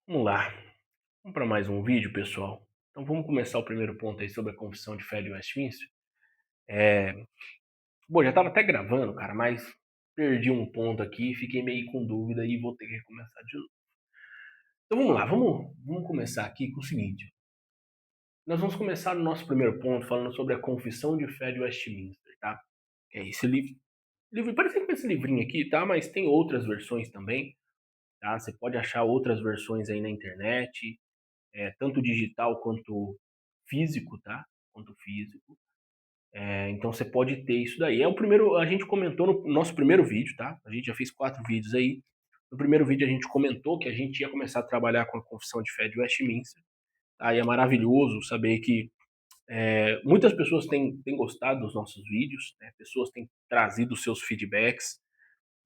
Vamos lá, vamos para mais um vídeo, pessoal. Então vamos começar o primeiro ponto aí sobre a Confissão de Fé de Westminster. Bom, já estava até gravando, cara, mas perdi um ponto aqui, fiquei meio com dúvida e vou ter que recomeçar de novo. Então vamos lá, vamos começar aqui com o seguinte. Nós vamos começar no nosso primeiro ponto falando sobre a Confissão de Fé de Westminster, tá? É esse livro parece com esse livrinho aqui, tá? Mas tem outras versões também, tá? Você pode achar outras versões aí na internet, tanto digital quanto físico, tá? Quanto físico. Então você pode ter isso daí. É o primeiro, a gente comentou no nosso primeiro vídeo, tá? A gente já fez 4 vídeos aí. No primeiro vídeo a gente comentou que a gente ia começar a trabalhar com a Confissão de Fé de Westminster. Tá? E é maravilhoso saber que muitas pessoas têm gostado dos nossos vídeos, né? Pessoas têm trazido seus feedbacks,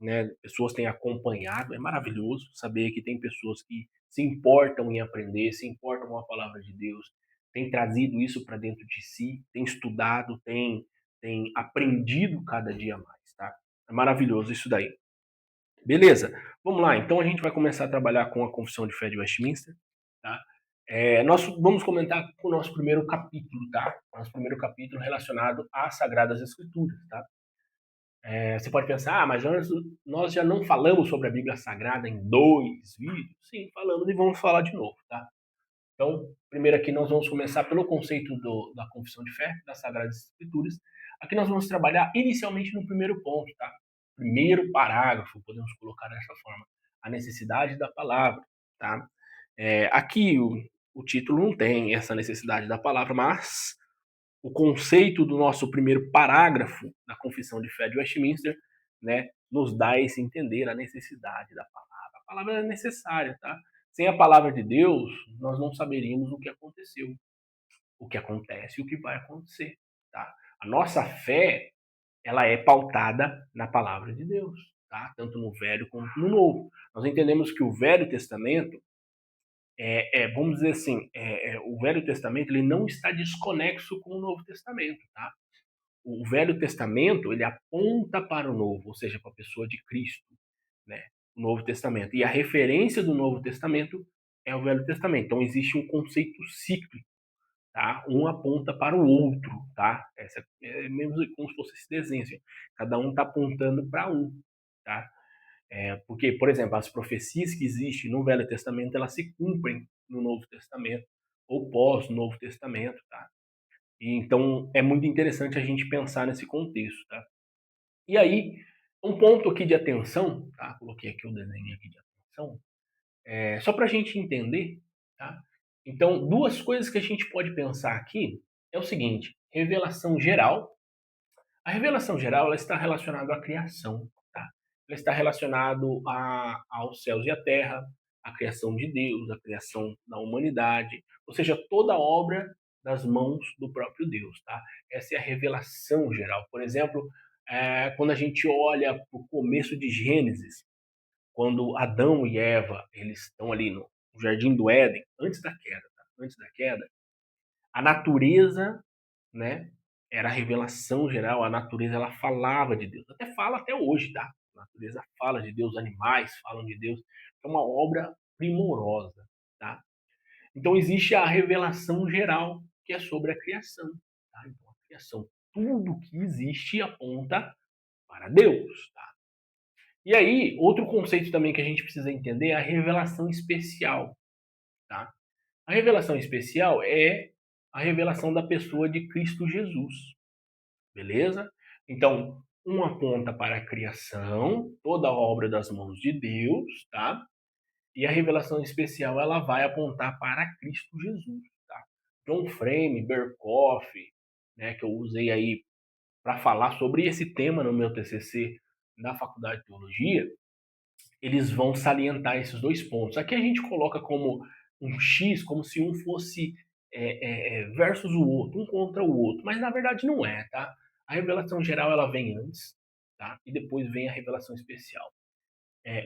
né? Pessoas têm acompanhado. É maravilhoso saber que tem pessoas que se importam em aprender, se importam com a palavra de Deus, têm trazido isso para dentro de si, têm estudado, têm aprendido cada dia mais, tá? É maravilhoso isso daí. Beleza, vamos lá. Então a gente vai começar a trabalhar com a Confissão de Fé de Westminster, tá? Nós vamos comentar com o nosso primeiro capítulo, tá? Nosso primeiro capítulo relacionado às Sagradas Escrituras, tá? Você pode pensar, mas nós já não falamos sobre a Bíblia Sagrada em 2 vídeos? Sim, falamos e vamos falar de novo, tá? Então, primeiro aqui nós vamos começar pelo conceito da confissão de fé, das Sagradas Escrituras. Aqui nós vamos trabalhar inicialmente no primeiro ponto, tá? Primeiro parágrafo, podemos colocar dessa forma. A necessidade da palavra, tá? Aqui o título não tem essa necessidade da palavra, mas o conceito do nosso primeiro parágrafo da Confissão de Fé de Westminster, né, nos dá esse entender a necessidade da palavra. A palavra é necessária, tá? Sem a palavra de Deus, nós não saberíamos o que aconteceu, o que acontece e o que vai acontecer, tá? A nossa fé, ela é pautada na palavra de Deus, tá? Tanto no Velho quanto no Novo. Nós entendemos que o Velho Testamento vamos dizer assim, o Velho Testamento ele não está desconexo com o Novo Testamento, tá? O Velho Testamento ele aponta para o Novo, ou seja, para a pessoa de Cristo, né? O Novo Testamento. E a referência do Novo Testamento é o Velho Testamento. Então existe um conceito cíclico, tá? Um aponta para o outro, tá? Essa é mesmo como se fosse esse desenho, assim. Cada um está apontando para um, tá? Porque, por exemplo, as profecias que existem no Velho Testamento elas se cumprem no Novo Testamento ou pós Novo Testamento, tá? E então é muito interessante a gente pensar nesse contexto, tá? E aí, um ponto aqui de atenção, tá? Coloquei aqui o desenho aqui de atenção, só para a gente entender, tá? Então, duas coisas que a gente pode pensar aqui é o seguinte: revelação geral. A revelação geral ela está relacionada à criação, tá? Ela está relacionado aos céus e à terra, à criação de Deus, à criação da humanidade, ou seja, toda a obra das mãos do próprio Deus, tá? Essa é a revelação geral. Por exemplo, quando a gente olha para o começo de Gênesis, quando Adão e Eva eles estão ali no jardim do Éden, antes da queda, tá? Antes da queda, a natureza, né, era a revelação geral, a natureza ela falava de Deus. Até fala até hoje, tá? A natureza fala de Deus, animais falam de Deus. É uma obra primorosa, tá? Então existe a revelação geral, que é sobre a criação, tá? Então a criação, tudo que existe aponta para Deus, tá? E aí, outro conceito também que a gente precisa entender é a revelação especial, tá? A revelação especial é a revelação da pessoa de Cristo Jesus, beleza? Então, um aponta para a criação, toda a obra das mãos de Deus, tá? E a revelação especial ela vai apontar para Cristo Jesus, tá? John Frame, Berkhoff, né, que eu usei aí para falar sobre esse tema no meu TCC na Faculdade de Teologia, eles vão salientar esses dois pontos. Aqui a gente coloca como um X, como se um fosse versus o outro, um contra o outro, mas na verdade não é, tá? A revelação geral ela vem antes, tá? E depois vem a revelação especial.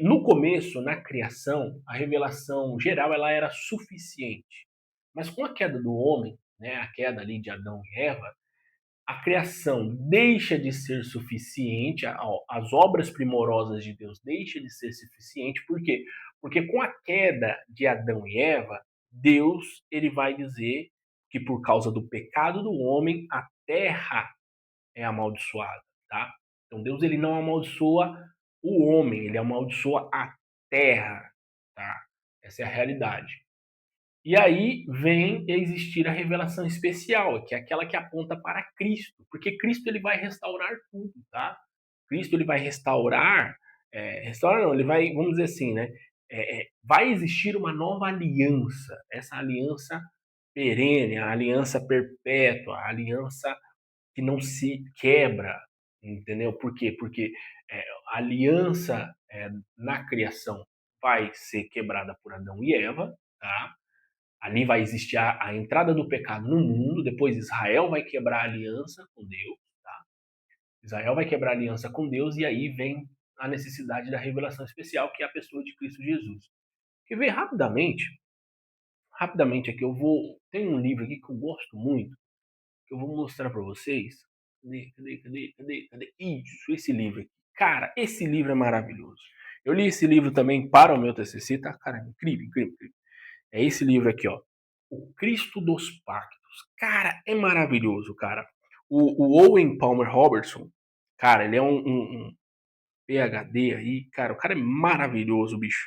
No começo, na criação, a revelação geral ela era suficiente, mas com a queda do homem, né, a queda ali de Adão e Eva, a criação deixa de ser suficiente, as obras primorosas de Deus deixam de ser suficiente, por quê? Porque com a queda de Adão e Eva, Deus ele vai dizer que por causa do pecado do homem, a terra é amaldiçoada, tá? Então Deus ele não amaldiçoa o homem, ele amaldiçoa a terra, tá? Essa é a realidade. E aí vem a existir a revelação especial, que é aquela que aponta para Cristo, porque Cristo ele vai restaurar tudo, tá? Cristo ele vai restaurar, restaurar não, ele vai, vamos dizer assim, né? Vai existir uma nova aliança, essa aliança perene, a aliança perpétua, a aliança que não se quebra, entendeu? Por quê? Porque a aliança na criação vai ser quebrada por Adão e Eva, tá? Ali vai existir a entrada do pecado no mundo, depois Israel vai quebrar a aliança com Deus, tá? Israel vai quebrar a aliança com Deus e aí vem a necessidade da revelação especial, que é a pessoa de Cristo Jesus. Quer ver rapidamente aqui eu vou, tem um livro aqui que eu gosto muito, que eu vou mostrar para vocês. Cadê? Isso, esse livro aqui. Cara, esse livro é maravilhoso. Eu li esse livro também para o meu TCC, tá? Cara, incrível, incrível, incrível. É esse livro aqui, ó. O Cristo dos Pactos. Cara, é maravilhoso, cara. O Owen Palmer Robertson, cara, ele é um PhD aí, cara. O cara é maravilhoso, bicho.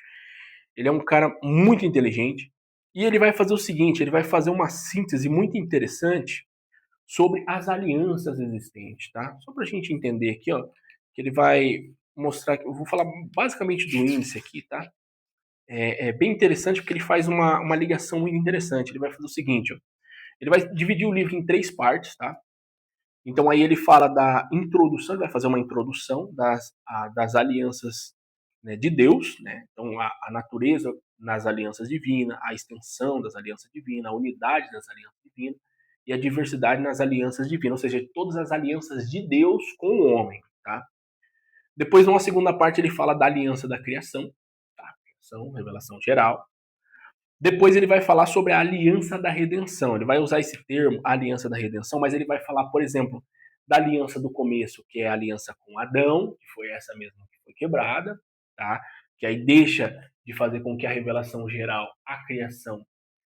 Ele é um cara muito inteligente. E ele vai fazer o seguinte: ele vai fazer uma síntese muito interessante sobre as alianças existentes, tá? Só para a gente entender aqui, ó, que ele vai mostrar, eu vou falar basicamente do índice aqui, tá? É bem interessante porque ele faz uma ligação muito interessante. Ele vai fazer o seguinte, ó, ele vai dividir o livro em 3 partes, tá? Então aí ele fala da introdução, ele vai fazer uma introdução das alianças, né, de Deus, né? Então a natureza nas alianças divinas, a extensão das alianças divinas, a unidade das alianças divinas e a diversidade nas alianças divinas, ou seja, todas as alianças de Deus com o homem, tá? Depois, numa segunda parte, ele fala da aliança da criação, tá? Criação, revelação geral. Depois ele vai falar sobre a aliança da redenção. Ele vai usar esse termo, aliança da redenção, mas ele vai falar, por exemplo, da aliança do começo, que é a aliança com Adão, que foi essa mesma que foi quebrada, tá? Que aí deixa de fazer com que a revelação geral, a criação,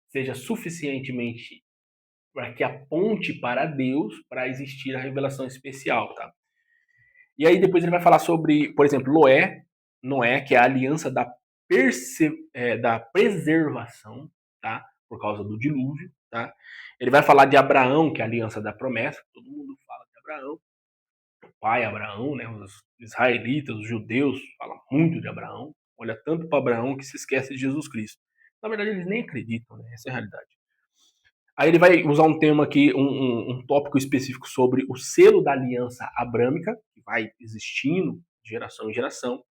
seja suficientemente para que aponte para Deus para existir a revelação especial, tá? E aí depois ele vai falar sobre, por exemplo, Noé, que é a aliança da preservação, tá? Por causa do dilúvio, tá? Ele vai falar de Abraão, que é a aliança da promessa. Todo mundo fala de Abraão, o pai Abraão, né? Os israelitas, os judeus falam muito de Abraão. Olha tanto para Abraão que se esquece de Jesus Cristo. Na verdade, eles nem acreditam, né? Essa é a realidade. Aí ele vai usar um tema aqui, um tópico específico sobre o selo da aliança abrâmica, que vai existindo de geração em geração.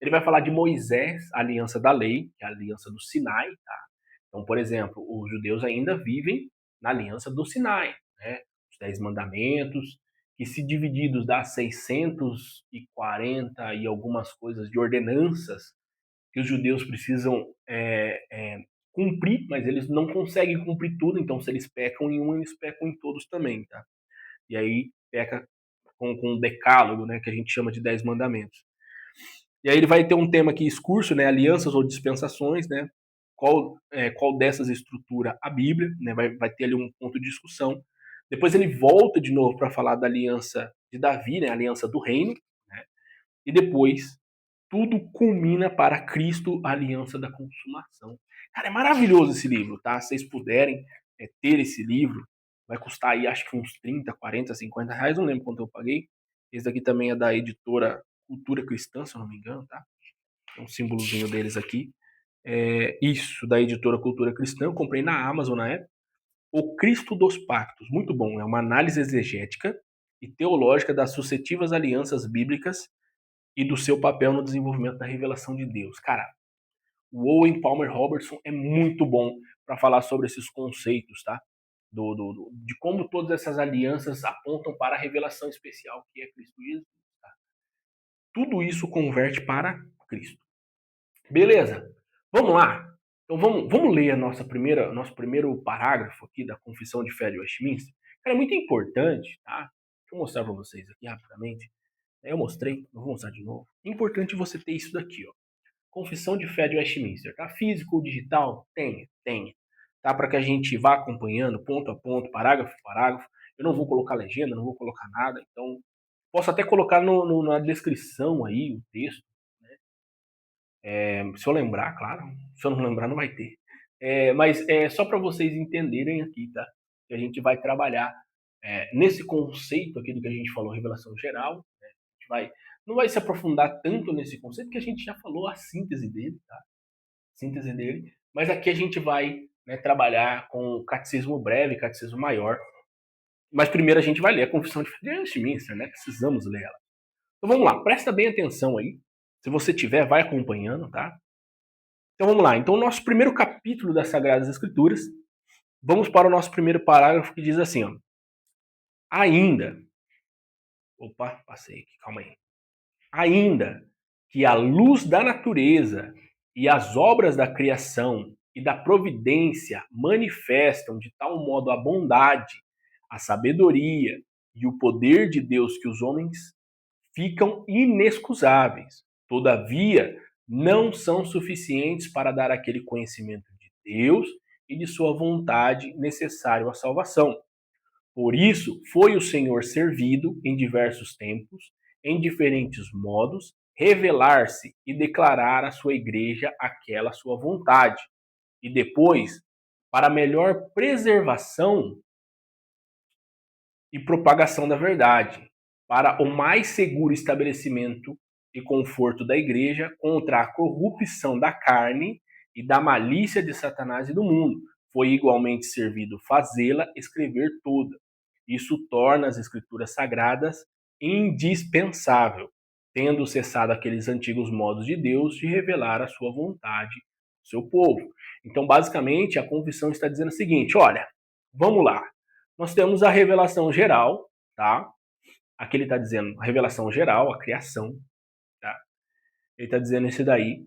Ele vai falar de Moisés, a aliança da lei, que é a aliança do Sinai. Tá? Então, por exemplo, os judeus ainda vivem na aliança do Sinai, né? Os 10 mandamentos, que se divididos dá 640 e algumas coisas de ordenanças que os judeus precisam cumprir, mas eles não conseguem cumprir tudo, então se eles pecam em um, eles pecam em todos também, tá? E aí peca com o decálogo, né, que a gente chama de 10 mandamentos. E aí ele vai ter um tema aqui excurso, né, alianças ou dispensações, né, qual dessas estrutura a Bíblia, né, vai ter ali um ponto de discussão. Depois ele volta de novo para falar da aliança de Davi, né, a aliança do reino, né, e depois tudo culmina para Cristo, a aliança da consumação. Cara, é maravilhoso esse livro, tá? Se vocês puderem ter esse livro, vai custar aí acho que uns 30, 40, 50 reais, não lembro quanto eu paguei. Esse daqui também é da editora Cultura Cristã, se eu não me engano, tá? Tem um símbolozinho deles aqui. Isso, da editora Cultura Cristã, eu comprei na Amazon na época. O Cristo dos Pactos, muito bom, é uma análise exegética e teológica das sucessivas alianças bíblicas e do seu papel no desenvolvimento da revelação de Deus. Cara, o Owen Palmer Robertson é muito bom para falar sobre esses conceitos, tá? De como todas essas alianças apontam para a revelação especial que é Cristo Jesus. Tá? Tudo isso converte para Cristo. Beleza? Vamos lá? Então vamos ler nosso primeiro parágrafo aqui da Confissão de Fé de Westminster. Cara, é muito importante, tá? Deixa eu mostrar para vocês aqui rapidamente. Eu mostrei, eu vou mostrar de novo. É importante você ter isso daqui, ó. Confissão de Fé de Westminster, tá? Físico ou digital? Tenha. Tá? Para que a gente vá acompanhando ponto a ponto, parágrafo a parágrafo. Eu não vou colocar legenda, não vou colocar nada, então posso até colocar na descrição aí o texto, né? Se eu lembrar, claro. Se eu não lembrar, não vai ter. Mas é só para vocês entenderem aqui, tá? Que a gente vai trabalhar nesse conceito aqui do que a gente falou, revelação geral. Né? A gente não vai se aprofundar tanto nesse conceito, que a gente já falou a síntese dele, tá? Síntese dele. Mas aqui a gente vai, né, trabalhar com o catecismo breve, catecismo maior. Mas primeiro a gente vai ler a Confissão de Fé de Westminster, né? Precisamos ler ela. Então vamos lá, presta bem atenção aí. Se você tiver, vai acompanhando, tá? Então vamos lá. Então, o nosso primeiro capítulo das Sagradas Escrituras, vamos para o nosso primeiro parágrafo que diz assim, ó. Ainda. Opa, passei aqui, calma aí. Ainda que a luz da natureza e as obras da criação e da providência manifestam de tal modo a bondade, a sabedoria e o poder de Deus que os homens ficam inexcusáveis. Todavia, não são suficientes para dar aquele conhecimento de Deus e de sua vontade necessário à salvação. Por isso, foi o Senhor servido em diversos tempos, em diferentes modos, revelar-se e declarar à sua igreja aquela sua vontade. E depois, para melhor preservação e propagação da verdade, para o mais seguro estabelecimento e conforto da igreja contra a corrupção da carne e da malícia de Satanás e do mundo. Foi igualmente servido fazê-la escrever toda. Isso torna as escrituras sagradas indispensável, tendo cessado aqueles antigos modos de Deus de revelar a sua vontade ao seu povo. Então, basicamente, a confissão está dizendo o seguinte, olha, vamos lá, nós temos a revelação geral, tá? Aqui ele está dizendo a revelação geral, a criação, tá? Ele está dizendo isso daí.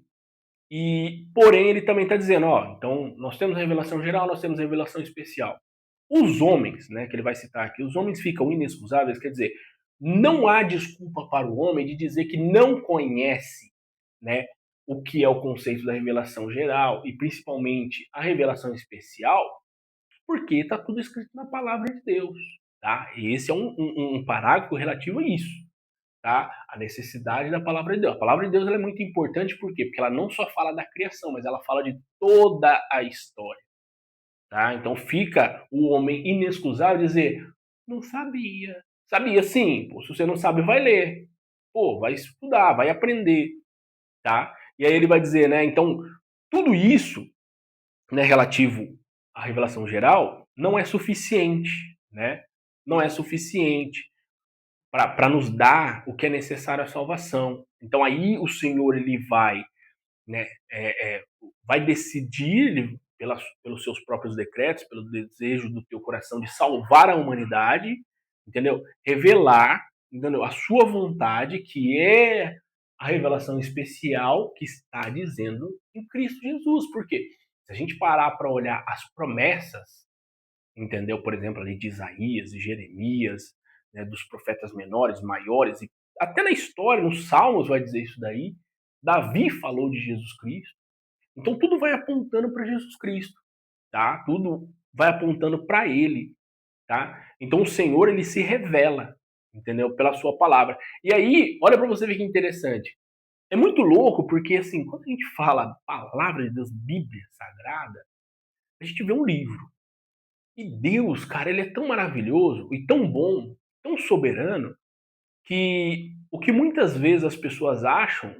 E, porém, ele também está dizendo, ó, então nós temos a revelação geral, nós temos a revelação especial. Os homens, né, que ele vai citar aqui, os homens ficam inexcusáveis, quer dizer, não há desculpa para o homem de dizer que não conhece, né, o que é o conceito da revelação geral e principalmente a revelação especial, porque está tudo escrito na palavra de Deus, tá? Esse é um parágrafo relativo a isso, tá? A necessidade da palavra de Deus. A palavra de Deus ela é muito importante, por quê? Porque ela não só fala da criação, mas ela fala de toda a história, tá? Então fica o homem inexcusável dizer, não sabia. Sabia sim, pô, se você não sabe, vai ler. Pô, vai estudar, vai aprender, tá? E aí ele vai dizer, né, então, tudo isso, né, relativo à revelação geral, não é suficiente, né? Não é suficiente para nos dar o que é necessário à salvação. Então aí o Senhor ele vai, né, vai decidir pelos seus próprios decretos, pelo desejo do teu coração de salvar a humanidade, entendeu? Revelar, entendeu? A sua vontade, que é a revelação especial que está dizendo em Cristo Jesus. Por quê? Se a gente parar para olhar as promessas, entendeu? Por exemplo, ali de Isaías e Jeremias, né, dos profetas menores, maiores, e até na história, nos Salmos vai dizer isso daí. Davi falou de Jesus Cristo. Então tudo vai apontando para Jesus Cristo, tá? Tudo vai apontando para ele, tá? Então o Senhor ele se revela, entendeu? Pela sua palavra. E aí, olha para você ver que interessante. É muito louco porque assim, quando a gente fala palavra de Deus, Bíblia Sagrada, a gente vê um livro. E Deus, cara, ele é tão maravilhoso e tão bom, tão soberano, que o que muitas vezes as pessoas acham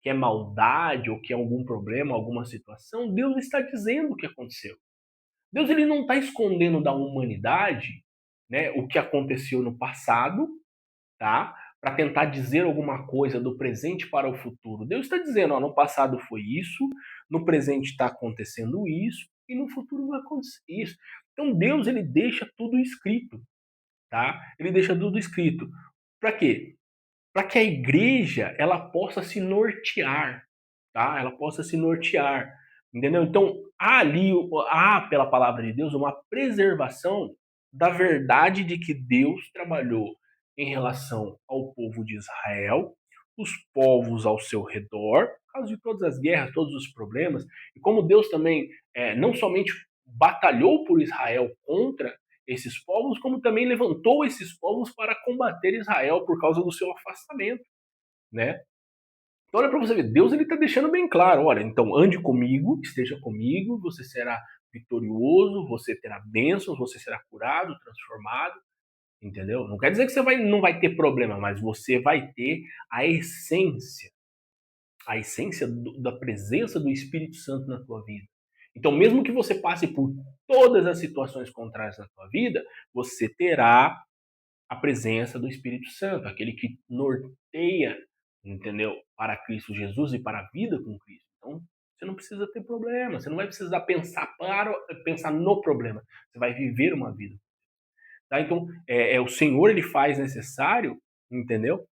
que é maldade ou que é algum problema, alguma situação, Deus está dizendo o que aconteceu. Deus ele não está escondendo da humanidade, né, o que aconteceu no passado, tá? Para tentar dizer alguma coisa do presente para o futuro. Deus está dizendo, ó, no passado foi isso, no presente está acontecendo isso e no futuro vai acontecer isso. Então Deus ele deixa tudo escrito, tá? Ele deixa tudo escrito. Para quê? Para que a igreja ela possa se nortear, tá? Ela possa se nortear, entendeu? Então há pela palavra de Deus uma preservação da verdade de que Deus trabalhou em relação ao povo de Israel, os povos ao seu redor, por causa de todas as guerras, todos os problemas, e como Deus também não somente batalhou por Israel contra esses povos, como também levantou esses povos para combater Israel por causa do seu afastamento, né? Então olha para você ver, Deus ele está deixando bem claro, olha, então ande comigo, esteja comigo, você será vitorioso, você terá bênçãos, você será curado, transformado, entendeu? Não quer dizer que não vai ter problema, mas você vai ter a essência da presença do Espírito Santo na tua vida. Então, mesmo que você passe por todas as situações contrárias na tua vida, você terá a presença do Espírito Santo, aquele que norteia, entendeu? Para Cristo Jesus e para a vida com Cristo. Então, você não precisa ter problema, você não vai precisar pensar no problema, você vai viver uma vida. Tá? Então, o Senhor ele faz necessário, entendeu?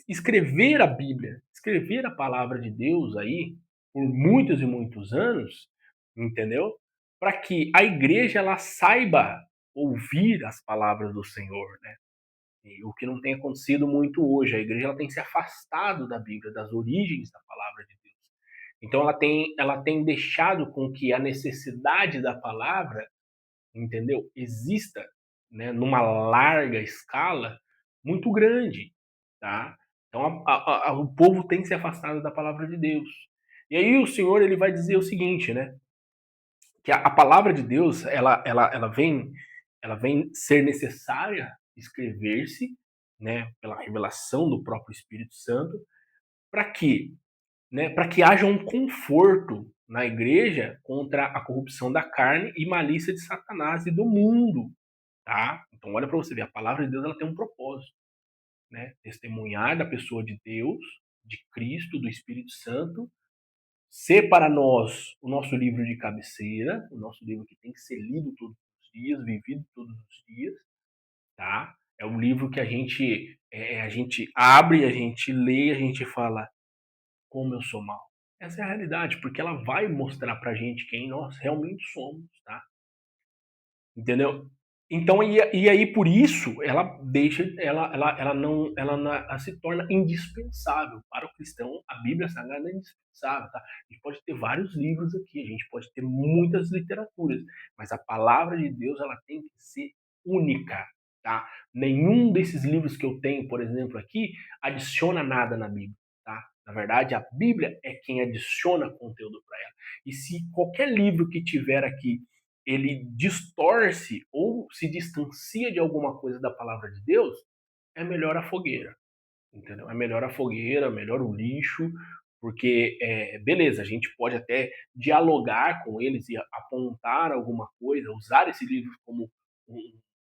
Escrever a Bíblia, escrever a palavra de Deus aí por muitos e muitos anos, entendeu? Para que a igreja ela saiba ouvir as palavras do Senhor, né? E o que não tem acontecido muito hoje, a igreja ela tem se afastado da Bíblia, das origens da palavra de Deus. Então ela tem deixado com que a necessidade da palavra, entendeu? Exista, né, numa larga escala muito grande, tá? Então o povo tem se afastado da palavra de Deus. E aí o Senhor ele vai dizer o seguinte, né? Que a palavra de Deus ela vem ser necessária escrever-se, né, pela revelação do próprio Espírito Santo, para quê? Né, para que haja um conforto na igreja contra a corrupção da carne e malícia de Satanás e do mundo, tá? Então olha para você ver, a palavra de Deus ela tem um propósito, né? Testemunhar da pessoa de Deus, de Cristo, do Espírito Santo, ser para nós o nosso livro de cabeceira, o nosso livro que tem que ser lido todos os dias, vivido todos os dias, tá? É um livro que a gente abre, a gente lê, a gente fala como eu sou mal. Essa é a realidade, porque ela vai mostrar pra gente quem nós realmente somos, tá? Entendeu? Então, e aí por isso ela deixa, ela se torna indispensável para o cristão. A Bíblia Sagrada é indispensável, tá? A gente pode ter vários livros aqui, a gente pode ter muitas literaturas, mas a palavra de Deus ela tem que ser única, tá? Nenhum desses livros que eu tenho, por exemplo, aqui, adiciona nada na Bíblia, tá? Na verdade, a Bíblia é quem adiciona conteúdo para ela. E se qualquer livro que tiver aqui ele distorce ou se distancia de alguma coisa da palavra de Deus, é melhor a fogueira, entendeu? É melhor a fogueira, melhor o lixo, porque, beleza, a gente pode até dialogar com eles e apontar alguma coisa, usar esse livro como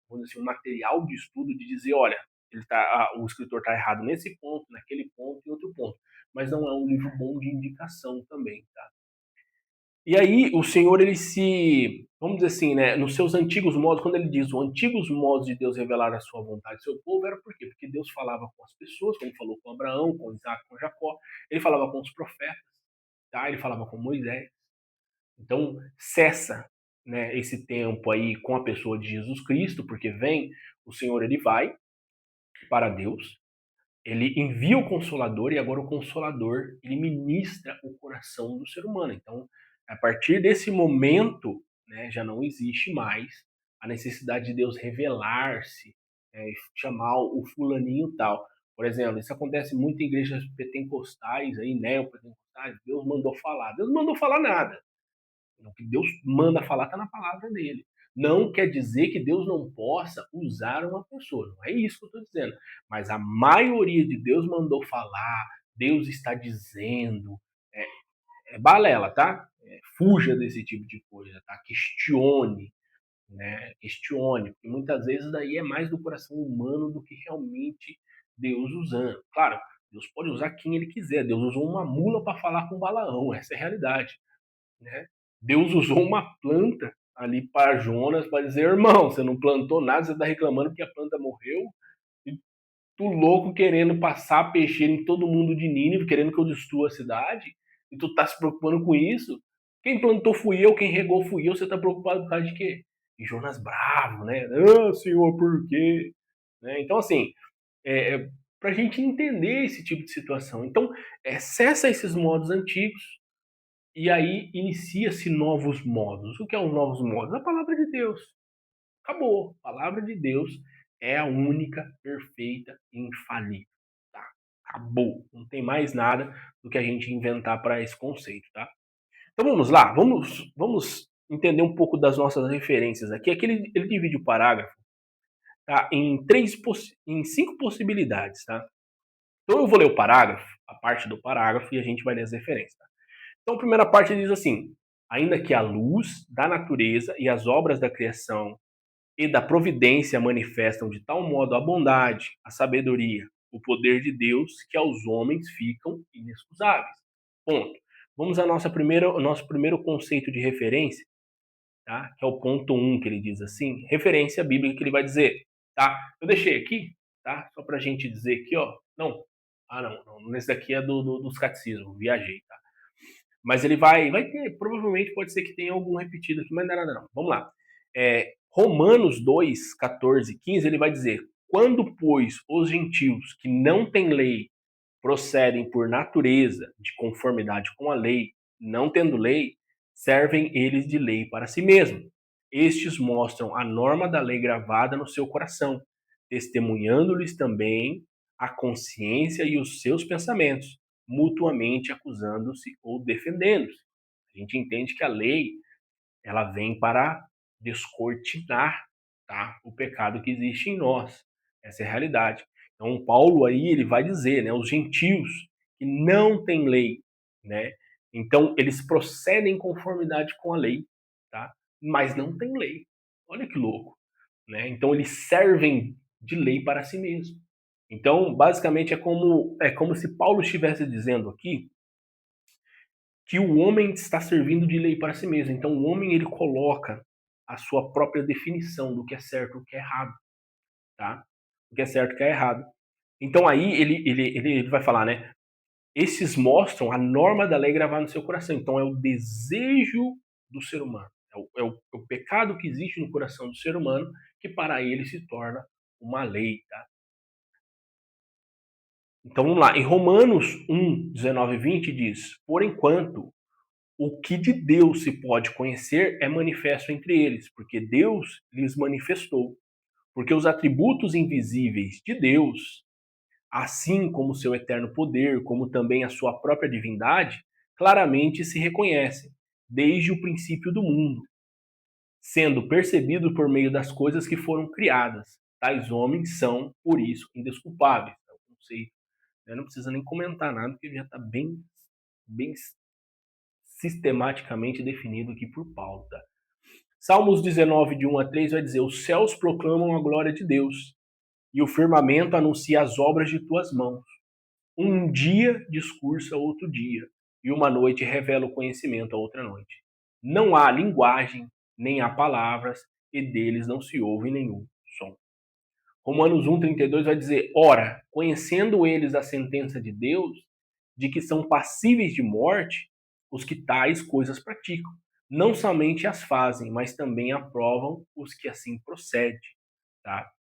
vamos dizer assim, um material de estudo de dizer, olha, o escritor está errado nesse ponto, naquele ponto e outro ponto, mas não é um livro bom de indicação também, tá? E aí o Senhor, vamos dizer assim, né, nos seus antigos modos, quando ele diz os antigos modos de Deus revelar a sua vontade ao seu povo, era por quê? Porque Deus falava com as pessoas, como falou com Abraão, com Isaac, com Jacó, ele falava com os profetas, tá? Ele falava com Moisés. Então cessa, né, esse tempo aí com a pessoa de Jesus Cristo, porque vem o Senhor, ele vai para Deus, ele envia o Consolador e agora o Consolador ele ministra o coração do ser humano. Então, a partir desse momento, né, já não existe mais a necessidade de Deus revelar-se, chamar o fulaninho tal. Por exemplo, isso acontece muito em igrejas pentecostais, aí, neopentecostais. Deus mandou falar. Deus não mandou falar nada. O que Deus manda falar está na palavra dele. Não quer dizer que Deus não possa usar uma pessoa. Não é isso que eu estou dizendo. Mas a maioria de Deus mandou falar, Deus está dizendo. É balela, tá? Fuja desse tipo de coisa, tá? Questione, né? Questione, porque muitas vezes daí é mais do coração humano do que realmente Deus usando. Claro, Deus pode usar quem ele quiser. Deus usou uma mula para falar com Balaão, essa é a realidade, né? Deus usou uma planta ali para Jonas para dizer, irmão, você não plantou nada, você está reclamando que a planta morreu, e tu louco querendo passar peixeiro em todo mundo de Nínive, querendo que eu destrua a cidade, e tu tá se preocupando com isso? Quem plantou fui eu, quem regou fui eu, você tá preocupado por causa de quê? E Jonas bravo, né? Ah, Senhor, por quê? Né? Então, assim, para a gente entender esse tipo de situação. Então, cessa esses modos antigos e aí inicia-se novos modos. O que é os novos modos? A palavra de Deus. Acabou. A palavra de Deus é a única, perfeita e infalível. Tá? Acabou. Não tem mais nada do que a gente inventar para esse conceito, tá? Então vamos lá, vamos entender um pouco das nossas referências aqui. Aqui ele divide o parágrafo, tá, em 5 possibilidades, tá? Então eu vou ler o parágrafo, a parte do parágrafo, e a gente vai ler as referências. Tá? Então a primeira parte diz assim: ainda que a luz da natureza e as obras da criação e da providência manifestam de tal modo a bondade, a sabedoria, o poder de Deus, que aos homens ficam inexcusáveis. Ponto. Vamos ao nosso primeiro conceito de referência, tá? Que é o ponto 1, que ele diz assim, referência bíblica que ele vai dizer, tá? Eu deixei aqui, tá? Só pra gente dizer aqui, ó. Não. Ah, não. Nesse daqui é dos catecismos, viajei, tá? Mas ele vai ter, provavelmente pode ser que tenha algum repetido aqui, mas não é nada não. Vamos lá. Romanos 2, 14, 15, ele vai dizer, quando, pois, os gentios que não têm lei procedem por natureza de conformidade com a lei, não tendo lei, servem eles de lei para si mesmos. Estes mostram a norma da lei gravada no seu coração, testemunhando-lhes também a consciência e os seus pensamentos, mutuamente acusando-se ou defendendo-se. A gente entende que a lei ela vem para descortinar, tá, o pecado que existe em nós. Essa é a realidade. Então, Paulo aí ele vai dizer, né, os gentios que não têm lei, né? Então, eles procedem em conformidade com a lei, tá? Mas não têm lei. Olha que louco, né? Então, eles servem de lei para si mesmos. Então, basicamente é como se Paulo estivesse dizendo aqui que o homem está servindo de lei para si mesmo. Então, o homem ele coloca a sua própria definição do que é certo e o que é errado, tá? O que é certo e o que é errado. Então, aí ele vai falar, né? Esses mostram a norma da lei gravada no seu coração. Então, é o desejo do ser humano. É o pecado que existe no coração do ser humano que para ele se torna uma lei, tá? Então, vamos lá. Em Romanos 1, 19 e 20 diz, por enquanto, o que de Deus se pode conhecer é manifesto entre eles, porque Deus lhes manifestou. Porque os atributos invisíveis de Deus, assim como o seu eterno poder, como também a sua própria divindade, claramente se reconhecem, desde o princípio do mundo, sendo percebido por meio das coisas que foram criadas. Tais homens são, por isso, indesculpáveis. É o conceito. Não precisa nem comentar nada, porque já está bem sistematicamente definido aqui por Paulo. Tá? Salmos 19, de 1 a 3, vai dizer: os céus proclamam a glória de Deus, e o firmamento anuncia as obras de tuas mãos. Um dia discursa outro dia, e uma noite revela o conhecimento a outra noite. Não há linguagem, nem há palavras, e deles não se ouve nenhum som. Romanos 1,32 vai dizer: ora, conhecendo eles a sentença de Deus, de que são passíveis de morte, os que tais coisas praticam. Não somente as fazem, mas também aprovam os que assim procedem. Tá?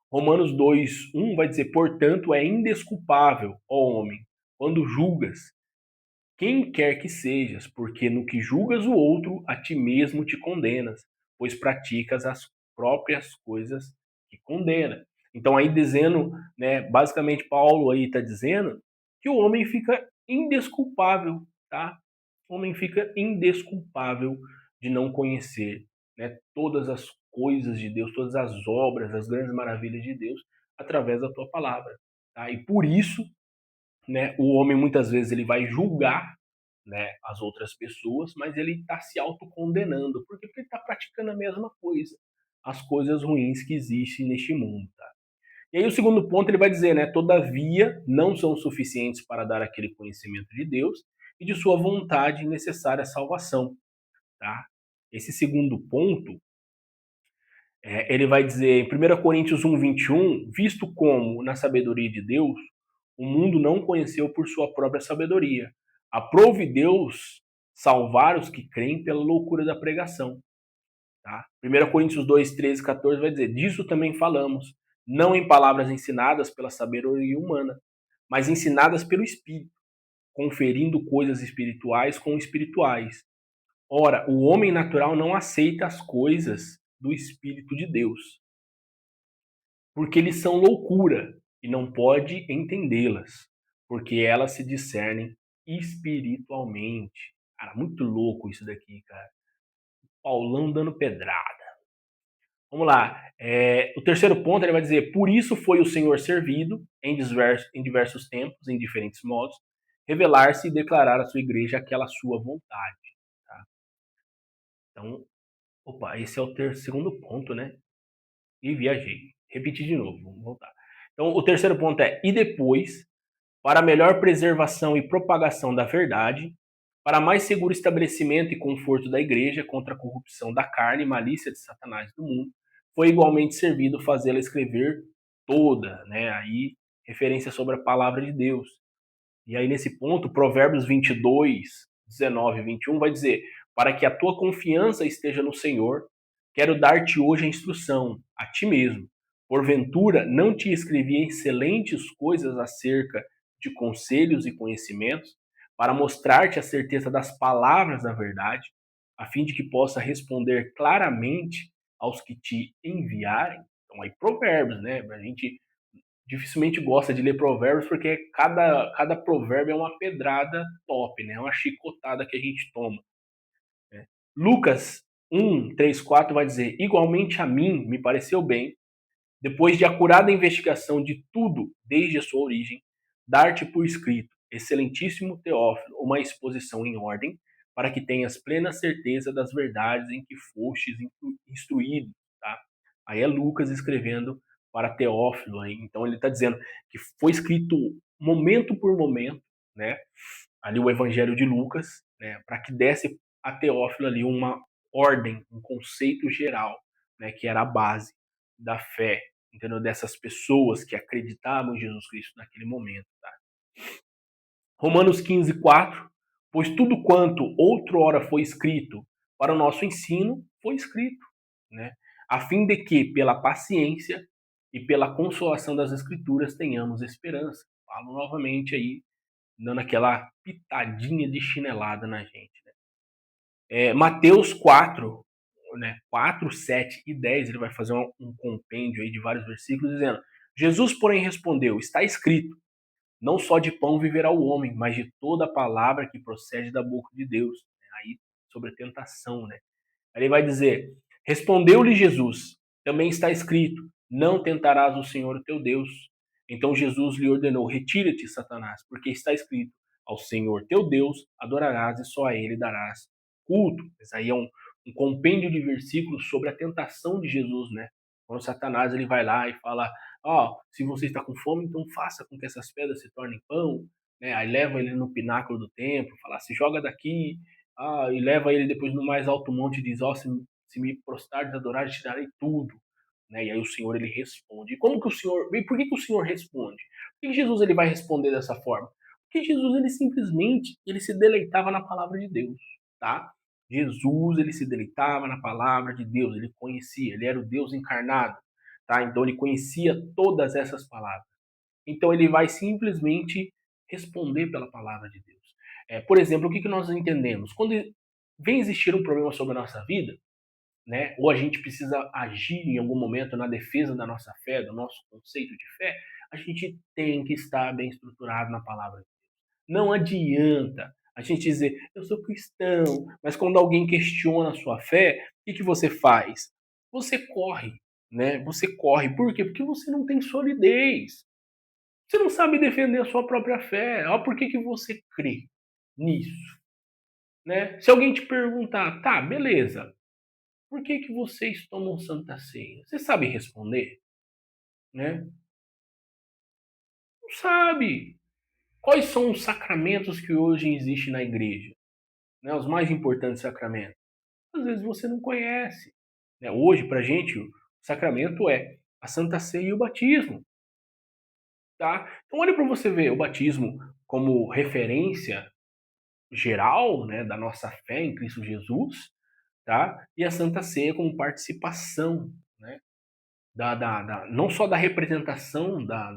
Romanos 2,1 vai dizer: portanto, é indesculpável, ó homem, quando julgas quem quer que sejas, porque no que julgas o outro, a ti mesmo te condenas, pois praticas as próprias coisas que condena. Então aí dizendo, né, basicamente Paulo aí está dizendo que o homem fica indesculpável, tá? O homem fica indesculpável de não conhecer, né, todas as coisas de Deus, todas as obras, as grandes maravilhas de Deus através da tua palavra, tá? E por isso, né, o homem muitas vezes ele vai julgar, né, as outras pessoas, mas ele está se autocondenando, porque ele está praticando a mesma coisa, as coisas ruins que existem neste mundo. Tá? E aí o segundo ponto ele vai dizer, né, todavia não são suficientes para dar aquele conhecimento de Deus e de sua vontade necessária à salvação. Tá? Esse segundo ponto, ele vai dizer em 1 Coríntios 1,21, visto como, na sabedoria de Deus, o mundo não conheceu por sua própria sabedoria. Aprove Deus salvar os que creem pela loucura da pregação. Tá? 1 Coríntios 2, 13 e 14 vai dizer, disso também falamos, não em palavras ensinadas pela sabedoria humana, mas ensinadas pelo Espírito, conferindo coisas espirituais com espirituais. Ora, o homem natural não aceita as coisas do Espírito de Deus, porque eles são loucura e não pode entendê-las, porque elas se discernem espiritualmente. Cara, muito louco isso daqui, cara. Paulão dando pedrada. Vamos lá. O terceiro ponto ele vai dizer: por isso foi o Senhor servido em diversos tempos, em diferentes modos, revelar-se e declarar à sua igreja aquela sua vontade. Tá? Então, opa, esse é o segundo ponto, né? E viajei. Repetir de novo, vamos voltar. Então, o terceiro ponto é: e depois, para melhor preservação e propagação da verdade, para mais seguro estabelecimento e conforto da igreja contra a corrupção da carne e malícia de Satanás do mundo, foi igualmente servido fazê-la escrever toda, né? Aí, referência sobre a palavra de Deus. E aí, nesse ponto, Provérbios 22, 19 e 21 vai dizer: para que a tua confiança esteja no Senhor, quero dar-te hoje a instrução, a ti mesmo. Porventura, não te escrevi excelentes coisas acerca de conselhos e conhecimentos, para mostrar-te a certeza das palavras da verdade, a fim de que possa responder claramente aos que te enviarem. Então, aí, Provérbios, né? A gente dificilmente gosta de ler provérbios porque cada provérbio é uma pedrada top, né? É uma chicotada que a gente toma. Né? Lucas 1, 3, 4 vai dizer: igualmente a mim me pareceu bem, depois de acurada investigação de tudo desde a sua origem, dar-te por escrito, excelentíssimo Teófilo, uma exposição em ordem, para que tenhas plena certeza das verdades em que fostes instruído. Tá? Aí é Lucas escrevendo para Teófilo. Aí. Então ele está dizendo que foi escrito momento por momento, né? Ali o Evangelho de Lucas, né? Para que desse a Teófilo ali uma ordem, um conceito geral, né? Que era a base da fé, entendeu? Dessas pessoas que acreditavam em Jesus Cristo naquele momento. Tá? Romanos 15, 4. Pois tudo quanto outrora foi escrito para o nosso ensino, foi escrito, né? A fim de que, pela paciência e pela consolação das Escrituras, tenhamos esperança. Falo novamente aí, dando aquela pitadinha de chinelada na gente. Né? Mateus 4, né, 4, 7 e 10, ele vai fazer um compêndio aí de vários versículos, dizendo: Jesus, porém, respondeu: está escrito, não só de pão viverá o homem, mas de toda a palavra que procede da boca de Deus. Aí, sobre a tentação, né? Aí ele vai dizer: respondeu-lhe Jesus, também está escrito, não tentarás o Senhor teu Deus. Então Jesus lhe ordenou: retira-te, Satanás, porque está escrito, ao Senhor teu Deus adorarás e só a ele darás culto. Isso aí é um compêndio de versículos sobre a tentação de Jesus, né? Quando Satanás ele vai lá e fala: ó, se você está com fome, então faça com que essas pedras se tornem pão. Né? Aí leva ele no pináculo do templo, fala: se joga daqui, e leva ele depois no mais alto monte e diz: ó, se me prostrares, adorares, te darei tudo. Né? E aí o Senhor ele responde. E como que o Senhor, e por que o Senhor responde? Por que Jesus ele vai responder dessa forma? Porque Jesus ele simplesmente ele se deleitava na palavra de Deus, tá? Jesus ele se deleitava na palavra de Deus, ele conhecia, ele era o Deus encarnado, tá? Então ele conhecia todas essas palavras. Então ele vai simplesmente responder pela palavra de Deus. Por exemplo, o que nós entendemos? Quando vem existir um problema sobre a nossa vida, né, ou a gente precisa agir em algum momento na defesa da nossa fé, do nosso conceito de fé, a gente tem que estar bem estruturado na palavra de Deus. Não adianta a gente dizer, eu sou cristão, mas quando alguém questiona a sua fé, o que você faz? Você corre, né? Você corre. Por quê? Porque você não tem solidez. Você não sabe defender a sua própria fé. Ó, por que você crê nisso? Né? Se alguém te perguntar, tá, beleza, por que vocês tomam Santa Ceia? Você sabe responder? Né? Não sabe. Quais são os sacramentos que hoje existem na igreja? Né? Os mais importantes sacramentos. Às vezes você não conhece. Né? Hoje, pra gente, o sacramento é a Santa Ceia e o batismo. Tá? Então olha para você ver o batismo como referência geral, né, da nossa fé em Cristo Jesus, tá? E a Santa Ceia como participação, né? não só da representação da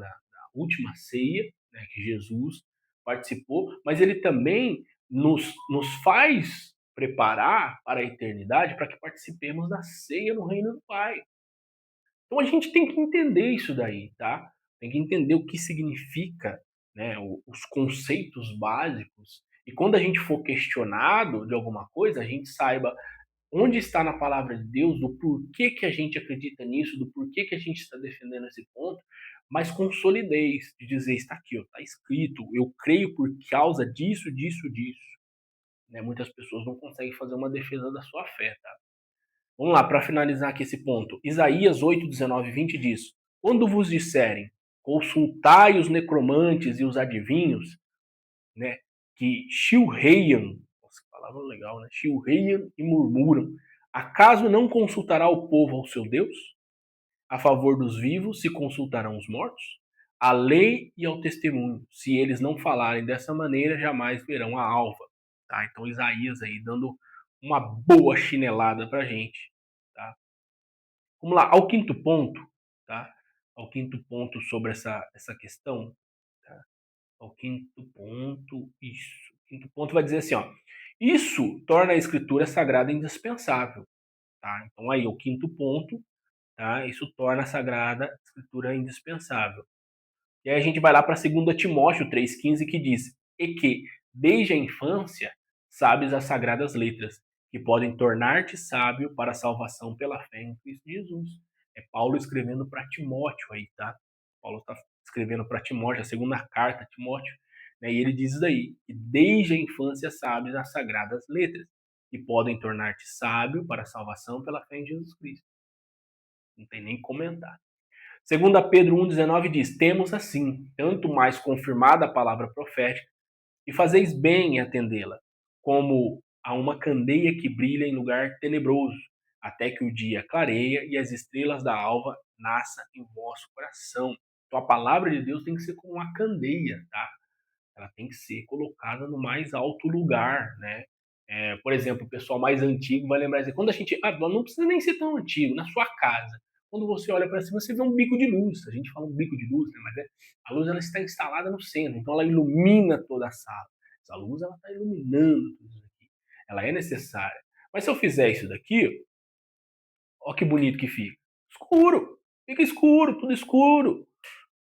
última ceia, né, que Jesus participou, mas ele também nos faz preparar para a eternidade para que participemos da ceia no reino do Pai. Então a gente tem que entender isso daí, tá? Tem que entender o que significa, né, os conceitos básicos. E quando a gente for questionado de alguma coisa, a gente saiba onde está na palavra de Deus, do porquê que a gente acredita nisso, do porquê que a gente está defendendo esse ponto, mas com solidez, de dizer, está aqui, está escrito, eu creio por causa disso, disso, disso. Né? Muitas pessoas não conseguem fazer uma defesa da sua fé, tá? Vamos lá, para finalizar aqui esse ponto. Isaías 8, 19 e 20 diz: Quando vos disserem, consultai os necromantes e os adivinhos, né, que chilreiam, nossa, que palavra legal, né? Chilreiam e murmuram. Acaso não consultará o povo ao seu Deus? A favor dos vivos se consultarão os mortos? A lei e ao testemunho. Se eles não falarem dessa maneira, jamais verão a alva. Tá? Então Isaías aí dando uma boa chinelada pra gente. Tá? Vamos lá, ao quinto ponto, tá? Ao quinto ponto sobre essa questão, tá? Ao quinto ponto, isso. O quinto ponto vai dizer assim, ó. Isso torna a escritura sagrada indispensável, tá? Então aí, o quinto ponto, tá? Isso torna a sagrada escritura indispensável. E aí a gente vai lá para 2 Timóteo 3,15, que diz: E que, desde a infância, sabes as sagradas letras, que podem tornar-te sábio para a salvação pela fé em Cristo Jesus. É Paulo escrevendo para Timóteo aí, tá? Paulo está escrevendo para Timóteo, a segunda carta a Timóteo, né? E ele diz aí que desde a infância sabes as sagradas letras, que podem tornar-te sábio para a salvação pela fé em Jesus Cristo. Não tem nem comentar. 2 Pedro 1,19 diz: Temos assim, tanto mais confirmada a palavra profética, e fazeis bem em atendê-la, como a uma candeia que brilha em lugar tenebroso, até que o dia clareia e as estrelas da alva nasçam em vosso coração. Então a palavra de Deus tem que ser como uma candeia, tá? Ela tem que ser colocada no mais alto lugar, né? Por exemplo, o pessoal mais antigo vai lembrar, quando a gente, não precisa nem ser tão antigo, na sua casa, quando você olha para cima, você vê um bico de luz. A gente fala um bico de luz, né? Mas a luz ela está instalada no centro, então ela ilumina toda a sala. Essa luz ela está iluminando tudo isso aqui. Ela é necessária. Mas se eu fizer isso daqui, ó que bonito que fica. Escuro. Fica escuro, tudo escuro.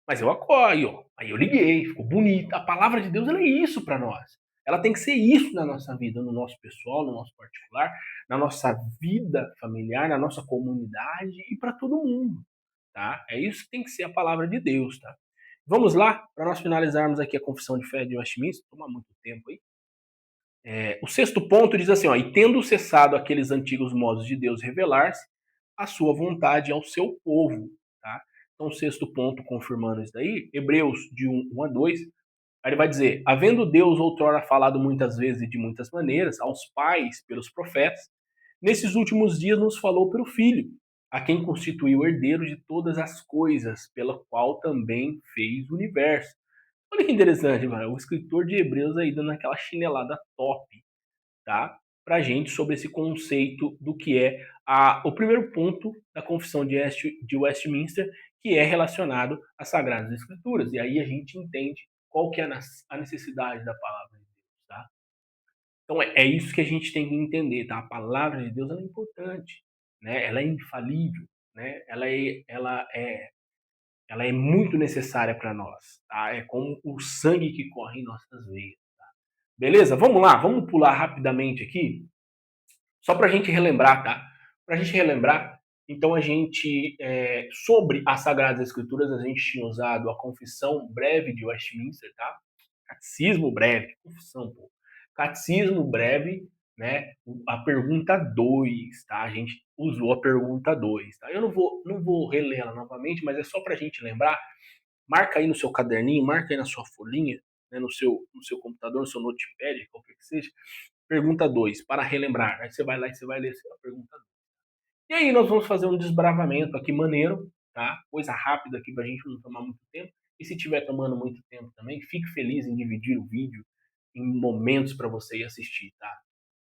Mas eu acordo, ó. Aí eu liguei, ficou bonito. A palavra de Deus ela é isso para nós. Ela tem que ser isso na nossa vida, no nosso pessoal, no nosso particular, na nossa vida familiar, na nossa comunidade e para todo mundo, tá? É isso que tem que ser a palavra de Deus, tá? Vamos lá, para nós finalizarmos aqui a confissão de fé de Westminster, toma muito tempo aí. O sexto ponto diz assim, ó, e tendo cessado aqueles antigos modos de Deus revelar-se, a sua vontade ao seu povo, tá? Então, o sexto ponto, confirmando isso daí, Hebreus de 1 a 2, aí ele vai dizer, havendo Deus outrora falado muitas vezes e de muitas maneiras aos pais pelos profetas, nesses últimos dias nos falou pelo Filho, a quem constituiu herdeiro de todas as coisas, pela qual também fez o universo. Olha que interessante, mano, o escritor de Hebreus aí dando aquela chinelada top, tá? Para gente sobre esse conceito do que é o primeiro ponto da confissão de Westminster, que é relacionado às Sagradas Escrituras. E aí a gente entende qual que é a necessidade da palavra de Deus, tá? Então é isso que a gente tem que entender, tá? A palavra de Deus ela é importante, né? Ela é infalível, né? Ela é muito necessária para nós, tá? É como o sangue que corre em nossas veias. Beleza? Vamos lá, vamos pular rapidamente aqui só para a gente relembrar, tá? Para a gente relembrar, então sobre as Sagradas Escrituras, a gente tinha usado a Confissão Breve de Westminster, tá? Catecismo Breve, confissão, pô. Catecismo Breve, né? A pergunta 2, tá? A gente usou a pergunta 2, tá? Eu não vou reler ela novamente, mas é só para a gente lembrar. Marca aí no seu caderninho, marca aí na sua folhinha, né? No seu computador, no seu notepad, qualquer que seja. Pergunta 2 para relembrar. Aí você vai lá e você vai ler a pergunta 2. E aí nós vamos fazer um desbravamento aqui maneiro, tá? Coisa rápida aqui pra gente não tomar muito tempo. E se estiver tomando muito tempo também, fique feliz em dividir o vídeo em momentos para você ir assistir, tá?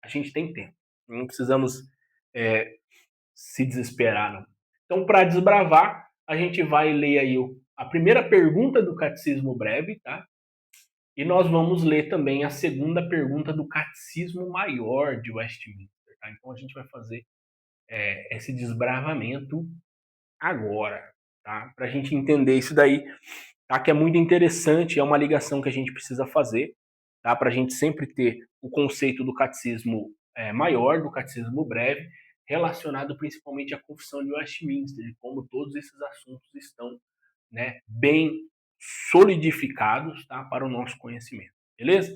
A gente tem tempo. Não precisamos se desesperar, não. Então, para desbravar, a gente vai ler aí a primeira pergunta do Catecismo Breve, tá? E nós vamos ler também a segunda pergunta do Catecismo Maior de Westminster, tá? Então, a gente vai fazer esse desbravamento agora, tá? Para a gente entender isso daí, tá? Que é muito interessante, é uma ligação que a gente precisa fazer, tá? Para a gente sempre ter o conceito do catecismo maior, do catecismo breve, relacionado principalmente à confissão de Westminster, de como todos esses assuntos estão, né, bem solidificados, tá? Para o nosso conhecimento, beleza?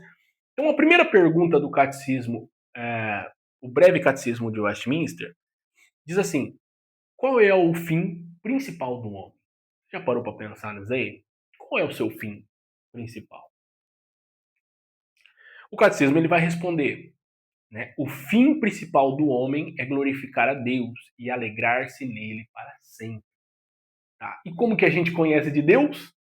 Então, a primeira pergunta do catecismo, o breve catecismo de Westminster, diz assim: qual é o fim principal do homem? Já parou para pensar nisso aí? Qual é o seu fim principal? O catecismo ele vai responder, né? O fim principal do homem é glorificar a Deus e alegrar-se nele para sempre. Tá? E como que a gente conhece de Deus?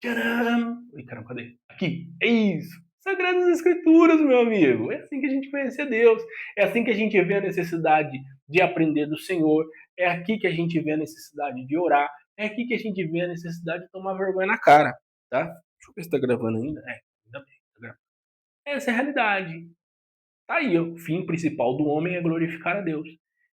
Tcharam! Ih, caramba, cadê? Aqui. É isso. Sagradas Escrituras, meu amigo. É assim que a gente conhece a Deus. É assim que a gente vê a necessidade de aprender do Senhor. É aqui que a gente vê a necessidade de orar. É aqui que a gente vê a necessidade de tomar vergonha na cara. Tá? Deixa eu ver se tá gravando ainda. Ainda bem. Tá gravando. Essa é a realidade. Tá aí, o fim principal do homem é glorificar a Deus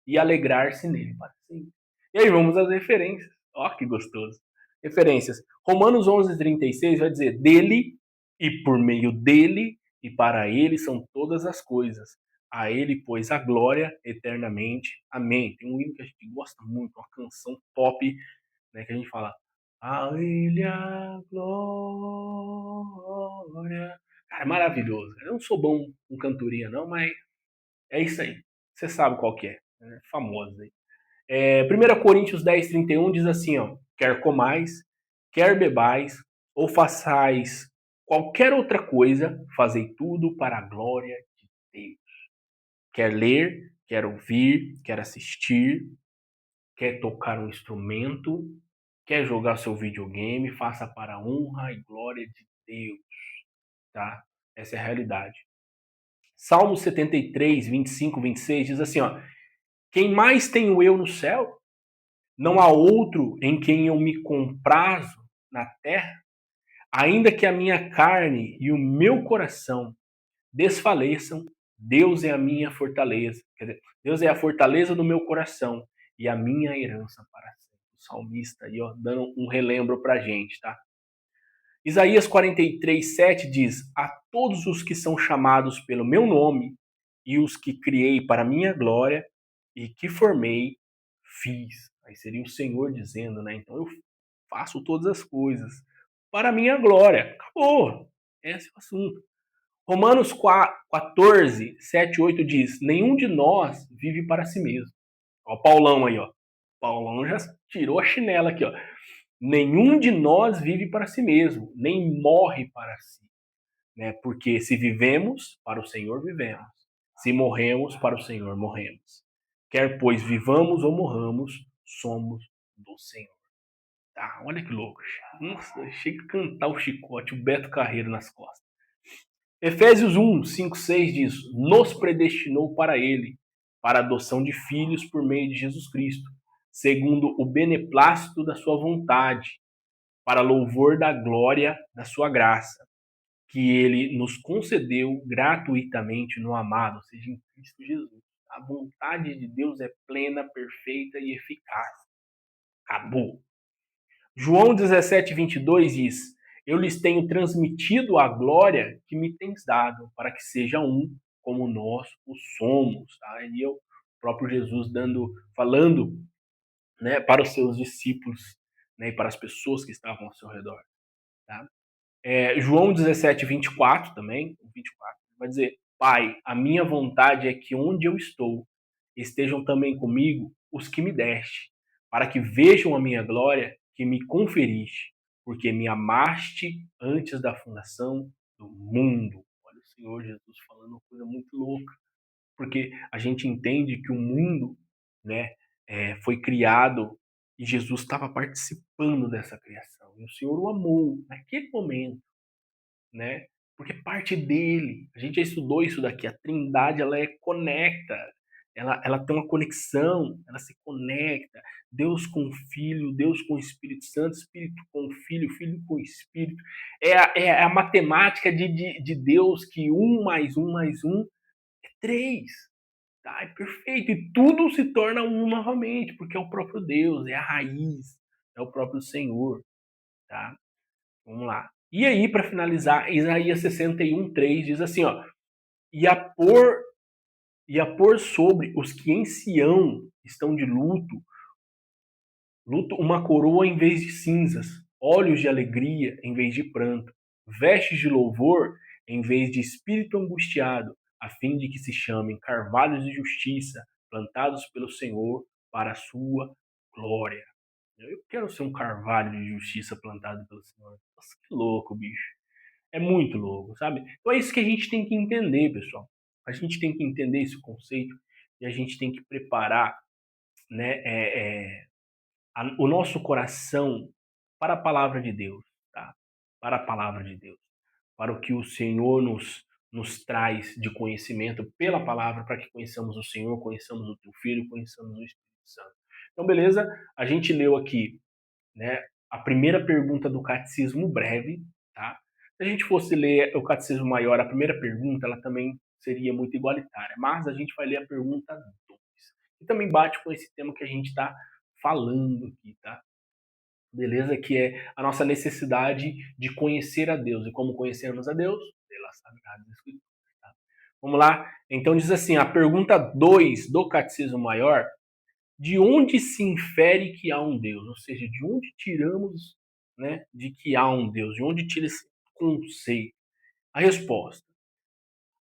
e alegrar-se nele para sempre. E aí vamos às referências. Ó, que gostoso. Referências. Romanos 11:36 vai dizer: dele e por meio dele e para ele são todas as coisas. A ele, pois, a glória eternamente. Amém. Tem um hino que a gente gosta muito, uma canção pop, né, que a gente fala: a ele a glória. Cara, maravilhoso. Eu não sou bom com cantoria, não, mas é isso aí. Você sabe qual que é. É famoso aí. 1 Coríntios 10:31 diz assim, ó: quer comais, quer bebais, ou façais qualquer outra coisa, fazei tudo para a glória de Deus. Quer ler, quer ouvir, quer assistir, quer tocar um instrumento, quer jogar seu videogame, faça para a honra e glória de Deus, tá? Essa é a realidade. Salmo 73, 25, 26 diz assim, ó: quem mais tenho eu no céu? Não há outro em quem eu me comprazo na terra? Ainda que a minha carne e o meu coração desfaleçam, Deus é a minha fortaleza. Quer dizer, Deus é a fortaleza do meu coração e a minha herança para sempre. O salmista aí, ó, dando um relembro pra gente, tá? Isaías 43:7 diz: a todos os que são chamados pelo meu nome e os que criei para minha glória e que formei, fiz. Aí seria o Senhor dizendo, né? Então eu faço todas as coisas para a minha glória. Acabou. Esse é o assunto. Romanos 14:7, 8 diz: nenhum de nós vive para si mesmo. Ó, o Paulão aí, ó. Paulão já tirou a chinela aqui, ó. Nenhum de nós vive para si mesmo, nem morre para si, né? Porque se vivemos, para o Senhor vivemos. Se morremos, para o Senhor morremos. Quer pois vivamos ou morramos, somos do Senhor. Tá, olha que louco. Nossa, chega a cantar o chicote, o Beto Carreiro nas costas. Efésios 1, 5, 6 diz: nos predestinou para ele, para a adoção de filhos por meio de Jesus Cristo, segundo o beneplácito da sua vontade, para louvor da glória da sua graça, que ele nos concedeu gratuitamente no amado, ou seja, em Cristo Jesus. A vontade de Deus é plena, perfeita e eficaz. Acabou. João 17:22 diz: eu lhes tenho transmitido a glória que me tens dado, para que seja um como nós o somos. Tá? E o próprio Jesus falando, né, para os seus discípulos, né, e para as pessoas que estavam ao seu redor. Tá? João 17:24 também, 24, vai dizer: Pai, a minha vontade é que onde eu estou, estejam também comigo os que me deste, para que vejam a minha glória que me conferiste, porque me amaste antes da fundação do mundo. Olha o Senhor Jesus falando uma coisa muito louca, porque a gente entende que o mundo, né, foi criado e Jesus estava participando dessa criação. E o Senhor o amou naquele momento, né? Porque parte dele. A gente já estudou isso daqui. A Trindade ela conecta, ela tem uma conexão, ela se conecta. Deus com Filho, Deus com Espírito Santo, Espírito com Filho, Filho com Espírito. É a matemática de Deus, que um mais um mais um é três. Tá? É perfeito. E tudo se torna um novamente, porque é o próprio Deus, é a raiz, é o próprio Senhor. Tá? Vamos lá. E aí, para finalizar, Isaías 61:3 diz assim, ó, e a pôr sobre os que em Sião estão de luto, uma coroa em vez de cinzas, olhos de alegria em vez de pranto, vestes de louvor em vez de espírito angustiado, a fim de que se chamem carvalhos de justiça, plantados pelo Senhor para a sua glória. Eu quero ser um carvalho de justiça plantado pelo Senhor. Nossa, que louco, bicho. É muito louco, sabe? Então é isso que a gente tem que entender, pessoal. A gente tem que entender esse conceito e a gente tem que preparar, né, o nosso coração para a palavra de Deus, tá? Para a palavra de Deus, para o que o Senhor nos traz de conhecimento pela palavra, para que conheçamos o Senhor, conheçamos o Teu Filho, conheçamos o Espírito Santo. Então, beleza? A gente leu aqui, né, a primeira pergunta do catecismo breve, tá? Se a gente fosse ler o catecismo maior, a primeira pergunta, ela também seria muito igualitária, mas a gente vai ler a pergunta 2, que também bate com esse tema que a gente está falando aqui, tá? Beleza? Que é a nossa necessidade de conhecer a Deus. E como conhecermos a Deus? Pelas Sagradas Escrituras. Tá? Vamos lá? Então diz assim, a pergunta 2 do Catecismo Maior, de onde se infere que há um Deus? Ou seja, de onde tiramos, né, de que há um Deus? De onde tira esse conceito? A resposta: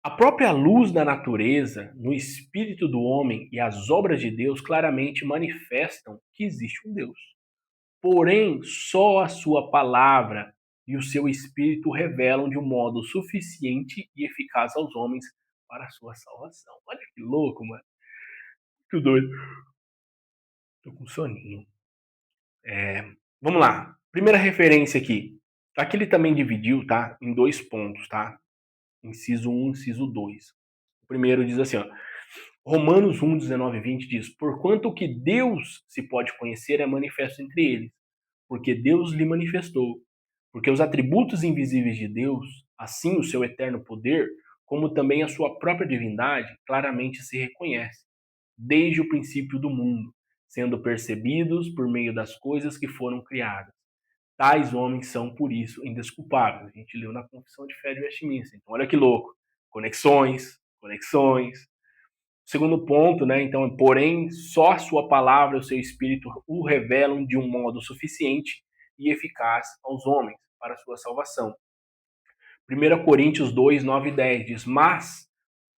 a própria luz da natureza, no espírito do homem e as obras de Deus claramente manifestam que existe um Deus. Porém, só a sua palavra e o seu espírito revelam de um modo suficiente e eficaz aos homens para a sua salvação. Olha que louco, mano. Que doido. Tô com soninho. Vamos lá. Primeira referência aqui. Aqui ele também dividiu, tá? Em 2 pontos, tá? Inciso 1, inciso 2. O primeiro diz assim, ó. Romanos 1, 19 e 20 diz: porquanto o que Deus se pode conhecer é manifesto entre eles, porque Deus lhe manifestou. Porque os atributos invisíveis de Deus, assim o seu eterno poder, como também a sua própria divindade, claramente se reconhece, desde o princípio do mundo, sendo percebidos por meio das coisas que foram criadas. Tais homens são, por isso, indesculpáveis. A gente leu na Confissão de Fé de Westminster. Então, olha que louco. Conexões, conexões. Segundo ponto, né? Então, porém, só a sua palavra e o seu espírito o revelam de um modo suficiente e eficaz aos homens para a sua salvação. 1 Coríntios 2, 9 e 10 diz: mas,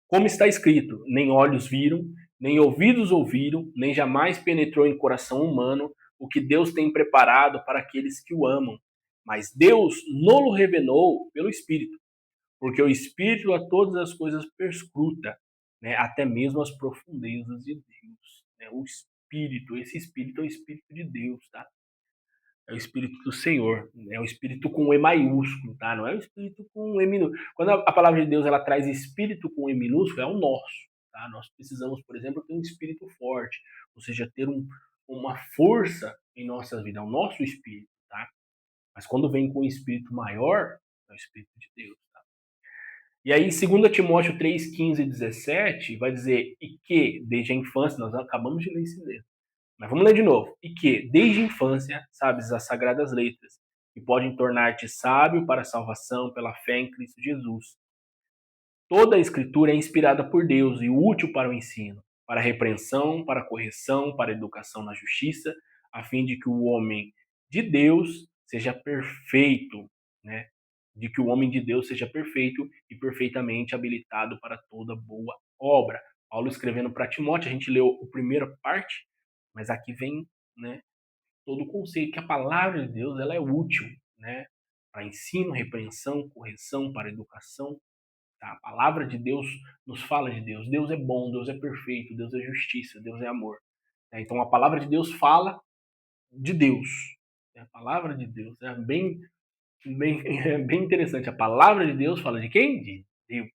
como está escrito, nem olhos viram, nem ouvidos ouviram, nem jamais penetrou em coração humano o que Deus tem preparado para aqueles que o amam. Mas Deus nolo revelou pelo Espírito, porque o Espírito a todas as coisas perscruta, né, até mesmo as profundezas de Deus. Né? O Espírito, esse Espírito é o Espírito de Deus, tá? É o Espírito do Senhor, é o Espírito com E maiúsculo, tá? Não é o Espírito com E minúsculo. Quando a palavra de Deus ela traz Espírito com E minúsculo, é o nosso, tá? Nós precisamos, por exemplo, ter um Espírito forte, ou seja, ter uma força em nossa vida, é o nosso Espírito, tá? Mas quando vem com um Espírito maior, é o Espírito de Deus, tá? E aí, 2 Timóteo 3, 15 e 17, vai dizer, e que, desde a infância, nós acabamos de ler isso mesmo, mas vamos ler de novo. E que, desde a infância, sabes as sagradas letras, que podem tornar-te sábio para a salvação pela fé em Cristo Jesus. Toda a Escritura é inspirada por Deus e útil para o ensino, para a repreensão, para a correção, para a educação na justiça, a fim de que o homem de Deus seja perfeito, né? De que o homem de Deus seja perfeito e perfeitamente habilitado para toda boa obra. Paulo escrevendo para Timóteo, a gente leu a primeira parte, mas aqui vem, né, todo o conceito que a palavra de Deus ela é útil, né, para ensino, repreensão, correção, para educação. Tá? A palavra de Deus nos fala de Deus. Deus é bom, Deus é perfeito, Deus é justiça, Deus é amor. Né? Então a palavra de Deus fala de Deus. A palavra de Deus é é bem interessante. A palavra de Deus fala de quem? De Deus.